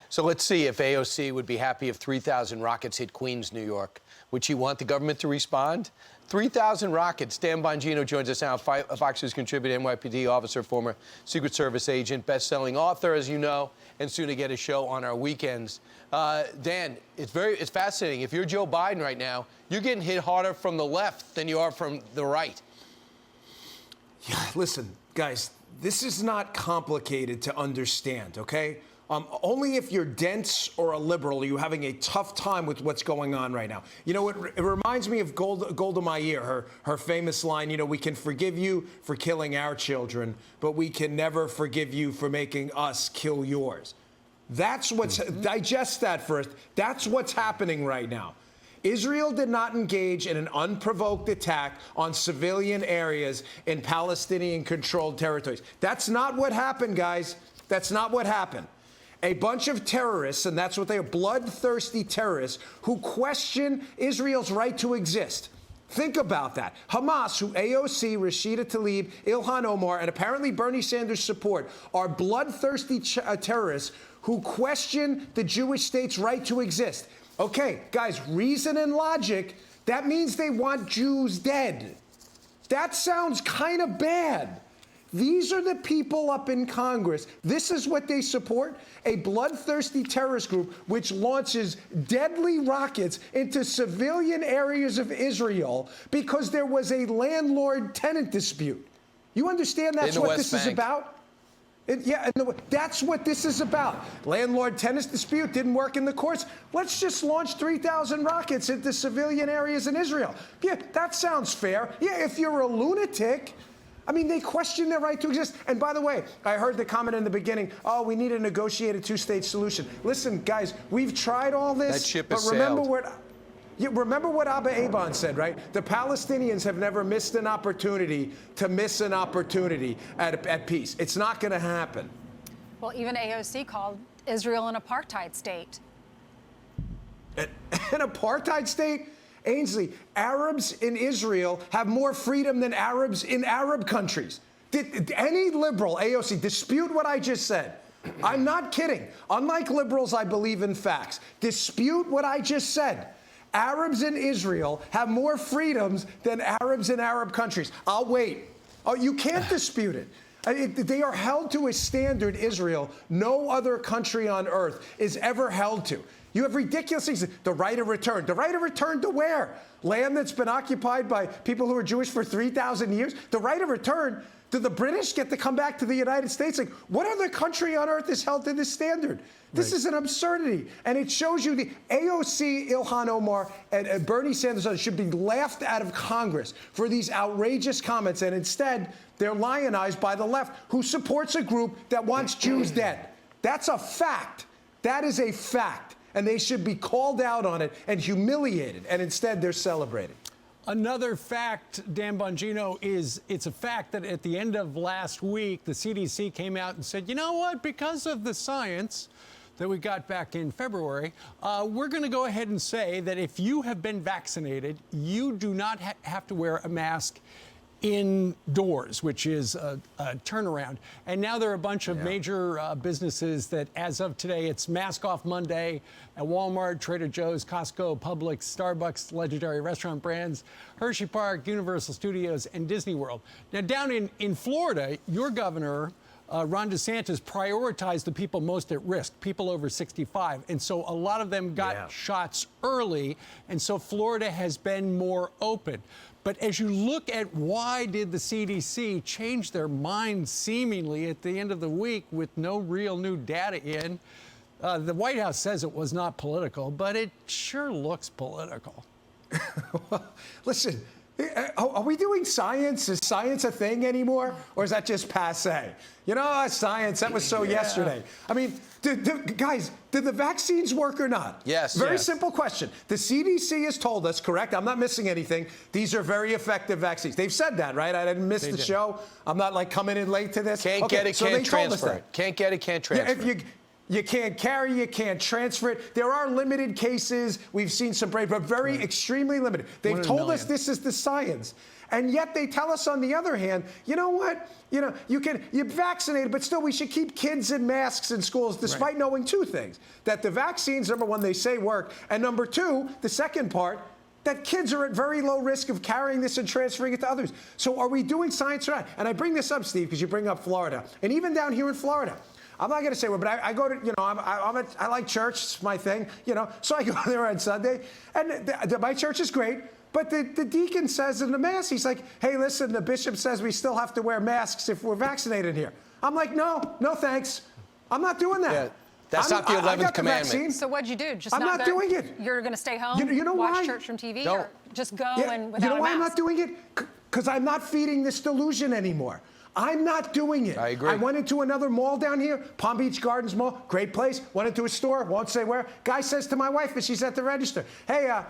So let's see if AOC would be happy if 3,000 rockets hit Queens, New York. Would she want the government to respond? 3,000 rockets. Dan Bongino joins us now, Fox News contributor, NYPD officer, former Secret Service agent, best-selling author, as you know, and soon to get a show on our weekends. Dan, it's fascinating. If you're Joe Biden right now, you're getting hit harder from the left than you are from the right. Yeah, listen, guys, this is not complicated to understand, okay? Only if you're dense or a liberal are you having a tough time with what's going on right now. You know, it reminds me of Golda Meir, her famous line, you know, we can forgive you for killing our children, but we can never forgive you for making us kill yours. That's what's, digest that first. That's what's happening right now. Israel did not engage in an unprovoked attack on civilian areas in Palestinian-controlled territories. That's not what happened, guys. That's not what happened. A bunch of terrorists, and that's what they are, bloodthirsty terrorists, who question Israel's right to exist. Think about that. Hamas, who AOC, Rashida Tlaib, Ilhan Omar, and apparently Bernie Sanders support, are bloodthirsty terrorists who question the Jewish state's right to exist. Okay, guys, reason and logic, that means they want Jews dead. That sounds kind of bad. These are the people up in Congress. This is what they support, a bloodthirsty terrorist group which launches deadly rockets into civilian areas of Israel because there was a landlord-tenant dispute. You understand that's what this is about? That's what this is about. Landlord-tenant dispute didn't work in the courts. Let's just launch 3,000 rockets into civilian areas in Israel. Yeah, that sounds fair. Yeah, if you're a lunatic, I mean, they question their right to exist. And by the way, I heard the comment in the beginning, oh, we need a negotiated two-state solution. Listen, guys, we've tried all this. That ship has but remember sailed. remember what Abba Eban said, right? The Palestinians have never missed an opportunity to miss an opportunity at peace. It's not going to happen. Well, even AOC called Israel an apartheid state. An apartheid state? Ainsley, Arabs in Israel have more freedom than Arabs in Arab countries. Did any liberal, AOC, dispute what I just said? I'm not kidding. Unlike liberals, I believe in facts. Dispute what I just said. Arabs in Israel have more freedoms than Arabs in Arab countries. I'll wait. Oh, you can't dispute it. They are held to a standard, Israel, no other country on earth is ever held to. You have ridiculous things. The right of return. The right of return to where? Land that's been occupied by people who are Jewish for 3,000 years? The right of return. Do the British get to come back to the United States? Like, what other country on earth is held to this standard? This is an absurdity. And it shows you the AOC, Ilhan Omar, and Bernie Sanders should be laughed out of Congress for these outrageous comments. And instead, they're lionized by the left, who supports a group that wants Jews dead. That's a fact. That is a fact. And they should be called out on it and humiliated. And instead, they're celebrated. Another fact, Dan Bongino, is it's a fact that at the end of last week, the CDC came out and said, you know what, because of the science that we got back in February, we're going to go ahead and say that if you have been vaccinated, you do not have to wear a mask indoors, which is a turnaround. And now there are a bunch of major businesses that, as of today, it's Mask Off Monday at Walmart, Trader Joe's, Costco, Publix, Starbucks, legendary restaurant brands, Hershey Park, Universal Studios, and Disney World. Now, down in Florida, your governor, Ron DeSantis, prioritized the people most at risk, people over 65. And so a lot of them got shots early. And so Florida has been more open. But as you look at why did the CDC change their mind seemingly at the end of the week with no real new data in, the White House says it was not political, but it sure looks political. Listen, are we doing science? Is science a thing anymore? Or is that just passé? You know, science, that was so yesterday. I mean, guys, did the vaccines work or not? Yes. Very simple question. The CDC has told us, correct? I'm not missing anything. These are very effective vaccines. They've said that, right? I didn't miss the show. I'm not like coming in late to this. Can't get it, can't transfer it. Can't get it, can't transfer it. You can't carry, you can't transfer it. There are limited cases. We've seen some brave, but very extremely limited. They've told us this is the science. And yet they tell us on the other hand, you know what? You know, you're vaccinated, but still we should keep kids in masks in schools despite knowing two things. That the vaccines, number one, they say work. And number two, the second part, that kids are at very low risk of carrying this and transferring it to others. So are we doing science or not? And I bring this up, Steve, because you bring up Florida. And even down here in Florida, I'm not going to say where, but I go to, you know, I like church. It's my thing, you know. So I go there on Sunday, and my church is great. But the deacon says in the mass, he's like, hey, listen, the bishop says we still have to wear masks if we're vaccinated here. I'm like, no thanks. I'm not doing that. Yeah, that's not the 11th commandment. So what'd you do? Just I'm not doing it. You're going to stay home, you know watch why? church from TV, Don't. or just go and without you know a why I'm mask? not doing it? Because I'm not feeding this delusion anymore. I'm not doing it. I agree. I went into another mall down here, Palm Beach Gardens Mall, great place. Went into a store, won't say where. Guy says to my wife as she's at the register, hey,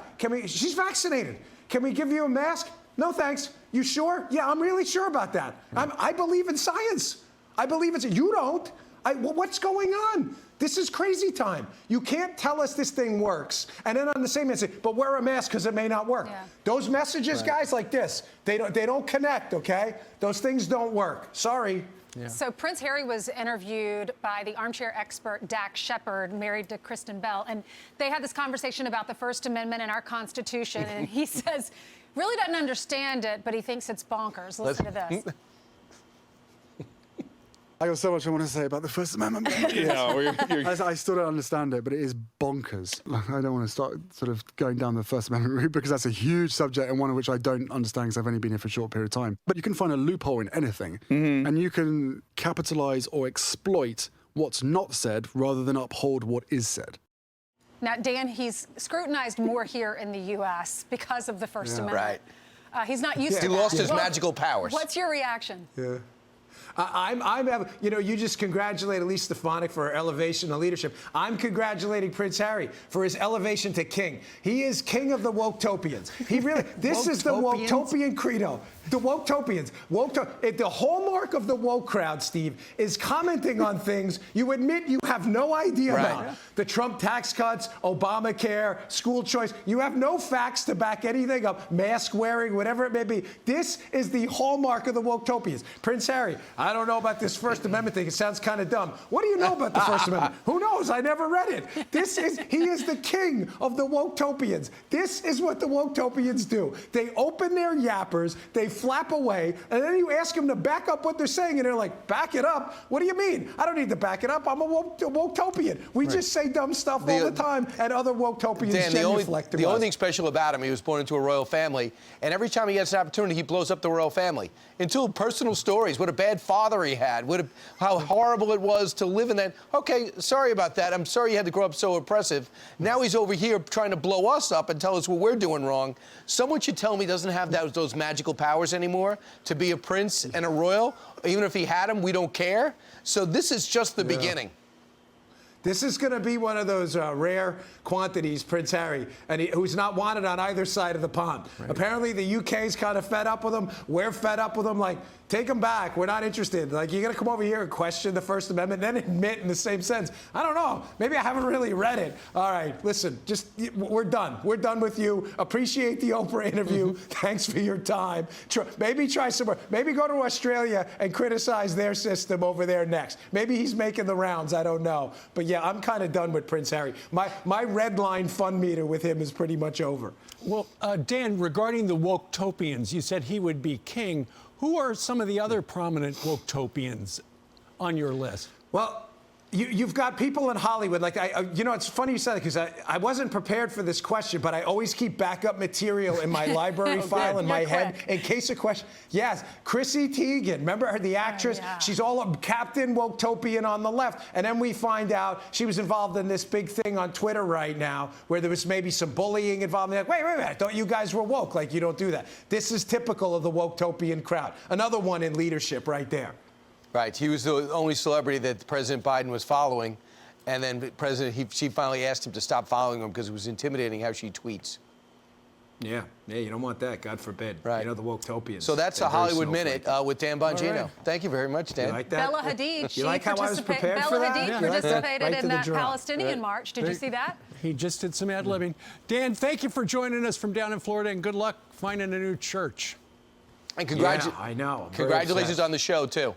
she's vaccinated. Can we give you a mask? No, thanks. You sure? Yeah, I'm really sure about that. I believe in science. I believe it's, you don't. What's going on? This is crazy time. You can't tell us this thing works, and then on the same hand say, but wear a mask because it may not work. Yeah. Those messages, guys, like this, they don't connect, okay? Those things don't work. Sorry. Yeah. So Prince Harry was interviewed by the armchair expert Dax Shepard, married to Kristen Bell, and they had this conversation about the First Amendment and our Constitution, and he says, really doesn't understand it, but he thinks it's bonkers. Listen to this. I got so much I want to say about the First Amendment. I still don't understand it, but it is bonkers. I don't want to start sort of going down the First Amendment route because that's a huge subject and one of which I don't understand because I've only been here for a short period of time. But you can find a loophole in anything, and you can capitalize or exploit what's not said rather than uphold what is said. Now, Dan, he's scrutinized more here in the U.S. because of the First Amendment. Right. He's not used to that. He lost his magical powers. What's your reaction? Yeah. You know, you just congratulate Elise Stefanik for her elevation to leadership. I'm congratulating Prince Harry for his elevation to king. He is king of the woke-topians. He really, this is the woke-topian credo. The woke-topians. The hallmark of the woke crowd, Steve, is commenting on things you admit you have no idea about. The Trump tax cuts, Obamacare, school choice. You have no facts to back anything up. Mask wearing, whatever it may be. This is the hallmark of the woke-topians. Prince Harry, I don't know about this First Amendment thing. It sounds kind of dumb. What do you know about the First Amendment? Who knows? I never read it. He is the king of the woke-topians. This is what the woke-topians do. They open their yappers, they flap away, and then you ask them to back up what they're saying, and they're like, back it up? What do you mean? I don't need to back it up. I'm a woke-topian. We just say dumb stuff all the time, and other woke-topians genuflect to us. The only thing special about him, he was born into a royal family, and every time he gets an opportunity, he blows up the royal family. Into personal stories, what a bad father he had, how horrible it was to live in that. Okay, sorry about that. I'm sorry you had to grow up so oppressive. Now he's over here trying to blow us up and tell us what we're doing wrong. Someone should tell me he doesn't have those magical powers anymore to be a prince and a royal. Even if he had them, we don't care. So this is just the beginning. This is going to be one of those rare quantities, Prince Harry, and who's not wanted on either side of the pond. Right. Apparently, the UK's kind of fed up with him. We're fed up with him. Like, take him back. We're not interested. Like, you're going to come over here and question the First Amendment, then admit in the same sense. I don't know. Maybe I haven't really read it. All right, listen, we're done. We're done with you. Appreciate the Oprah interview. Thanks for your time. Maybe try somewhere. Maybe go to Australia and criticize their system over there next. Maybe he's making the rounds. I don't know. But yeah, I'm kind of done with Prince Harry. My red line fun meter with him is pretty much over. Well, Dan, regarding the woke-topians, you said he would be king. Who are some of the other prominent woke-topians on your list? Well, you've got people in Hollywood, like, you know, it's funny you said it, because I wasn't prepared for this question, but I always keep backup material in my library file in my head in case of question. Yes, Chrissy Teigen, remember her, the actress? Yeah. She's all a Captain Woke-topian on the left. And then we find out she was involved in this big thing on Twitter right now where there was maybe some bullying involved. Like, wait a minute, I thought you guys were woke. Like, you don't do that. This is typical of the Woke-topian crowd. Another one in leadership right there. Right. He was the only celebrity that President Biden was following. And then she finally asked him to stop following him because it was intimidating how she tweets. Yeah, you don't want that, God forbid. Right. You know, the woke-topians. So that's they're a very Hollywood Minute snowflakey. with Dan Bongino. right. Thank you very much, Dan. You like that? Bella Hadid, You like how I was prepared for Bella that? Hadid Yeah. You like that? participated Right to in the that draw. Palestinian march. Did you see that? He just did some ad-libbing. Dan, thank you for joining us from down in Florida, and good luck finding a new church. And Yeah, I know. I'm very congratulations obsessed. on the show, too,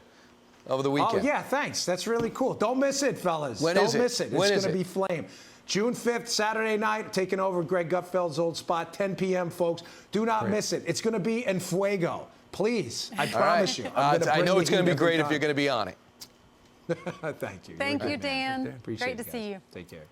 over the weekend. Oh, yeah, thanks. That's really cool. Don't miss it, fellas. When Don't is it? miss it. When It's is going to it? be flame. June 5th, Saturday night, taking over Greg Gutfeld's old spot, 10 p.m., folks. Do not miss it. It's going to be en fuego. Please, I promise you. I know it's going to be great if you're going to be on it. Thank you. Thank you, Dan. Appreciate Great to it, see guys. you. Take care.